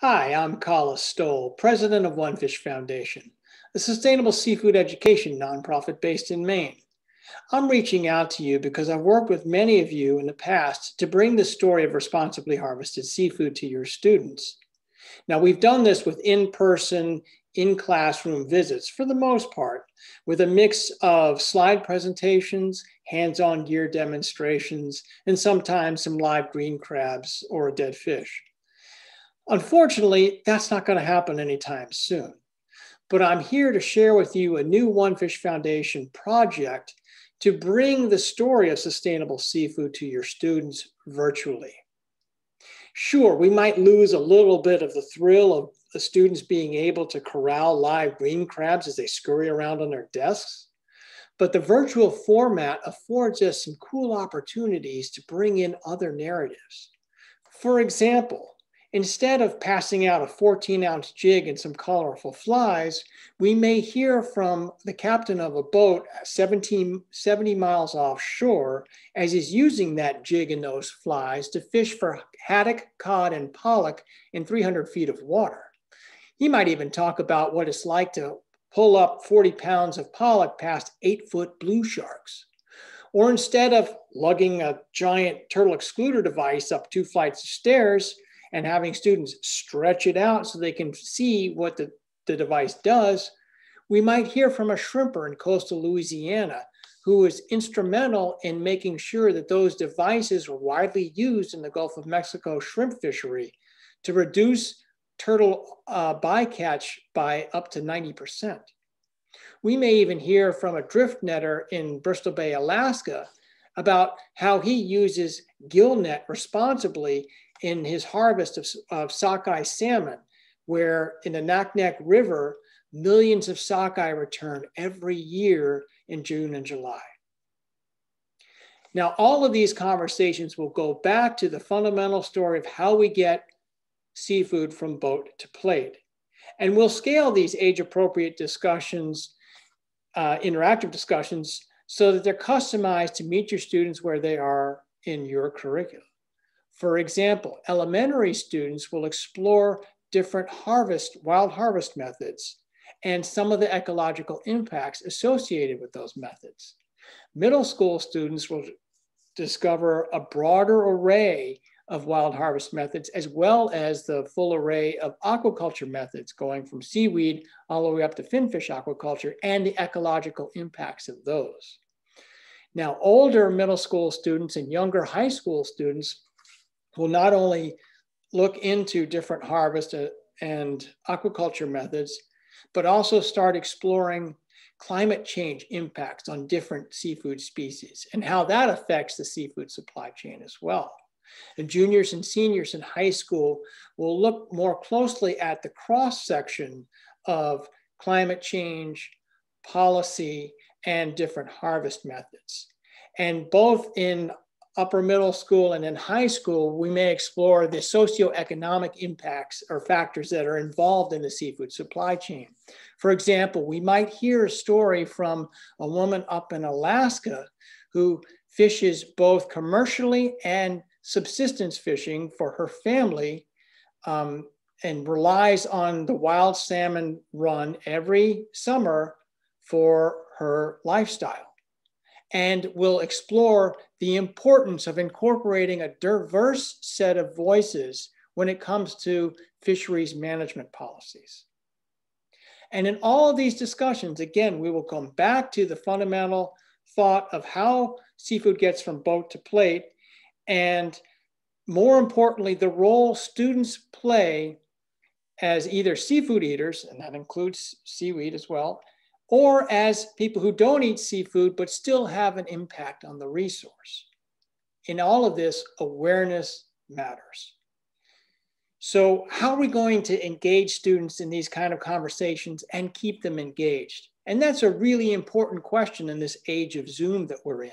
Hi, I'm Kala Stoll, president of One Fish Foundation, a sustainable seafood education nonprofit based in Maine. I'm reaching out to you because I've worked with many of you in the past to bring the story of responsibly harvested seafood to your students. Now, we've done this with in-person, in-classroom visits for the most part, with a mix of slide presentations, hands-on gear demonstrations, and sometimes some live green crabs or a dead fish. Unfortunately, that's not going to happen anytime soon. But I'm here to share with you a new One Fish Foundation project to bring the story of sustainable seafood to your students virtually. Sure, we might lose a little bit of the thrill of the students being able to corral live green crabs as they scurry around on their desks, but the virtual format affords us some cool opportunities to bring in other narratives. For example, instead of passing out a 14-ounce jig and some colorful flies, we may hear from the captain of a boat 70 miles offshore as he's using that jig and those flies to fish for haddock, cod, and pollock in 300 feet of water. He might even talk about what it's like to pull up 40 pounds of pollock past 8-foot blue sharks. Or instead of lugging a giant turtle excluder device up 2 flights of stairs, and having students stretch it out so they can see what the device does, we might hear from a shrimper in coastal Louisiana who was instrumental in making sure that those devices were widely used in the Gulf of Mexico shrimp fishery to reduce turtle bycatch by up to 90%. We may even hear from a drift netter in Bristol Bay, Alaska, about how he uses gill net responsibly in his harvest of sockeye salmon, where in the Naknek River, millions of sockeye return every year in June and July. Now, all of these conversations will go back to the fundamental story of how we get seafood from boat to plate. And we'll scale these age-appropriate discussions, interactive discussions, so that they're customized to meet your students where they are in your curriculum. For example, elementary students will explore different wild harvest methods and some of the ecological impacts associated with those methods. Middle school students will discover a broader array of wild harvest methods, as well as the full array of aquaculture methods, going from seaweed all the way up to finfish aquaculture and the ecological impacts of those. Now, older middle school students and younger high school students will not only look into different harvest and aquaculture methods, but also start exploring climate change impacts on different seafood species and how that affects the seafood supply chain as well. And juniors and seniors in high school will look more closely at the cross-section of climate change, policy, and different harvest methods. And both in upper middle school and in high school, we may explore the socioeconomic impacts or factors that are involved in the seafood supply chain. For example, we might hear a story from a woman up in Alaska who fishes both commercially and subsistence fishing for her family and relies on the wild salmon run every summer for her lifestyle. And we'll explore the importance of incorporating a diverse set of voices when it comes to fisheries management policies. And in all of these discussions, again, we will come back to the fundamental thought of how seafood gets from boat to plate, and more importantly, the role students play as either seafood eaters, and that includes seaweed as well, or as people who don't eat seafood but still have an impact on the resource. In all of this, awareness matters. So how are we going to engage students in these kind of conversations and keep them engaged? And that's a really important question in this age of Zoom that we're in.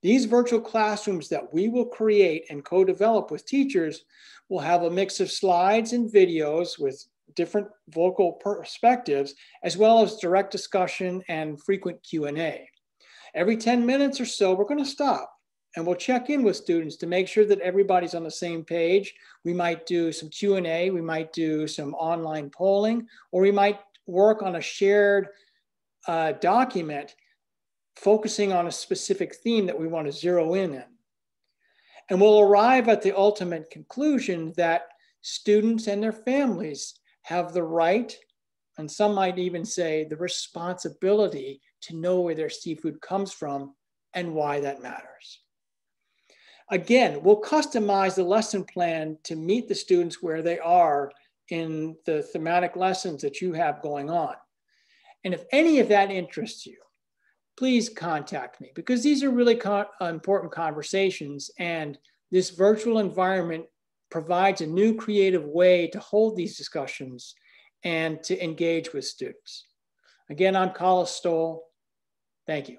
These virtual classrooms that we will create and co-develop with teachers will have a mix of slides and videos with different vocal perspectives, as well as direct discussion and frequent Q&A. Every 10 minutes or so, we're going to stop and we'll check in with students to make sure that everybody's on the same page. We might do some Q&A, we might do some online polling, or we might work on a shared document focusing on a specific theme that we want to zero in on. And we'll arrive at the ultimate conclusion that students and their families have the right, and some might even say the responsibility, to know where their seafood comes from and why that matters. Again, we'll customize the lesson plan to meet the students where they are in the thematic lessons that you have going on. And if any of that interests you, please contact me, because these are really important conversations, and this virtual environment provides a new creative way to hold these discussions and to engage with students. Again, I'm Collis Stoll. Thank you.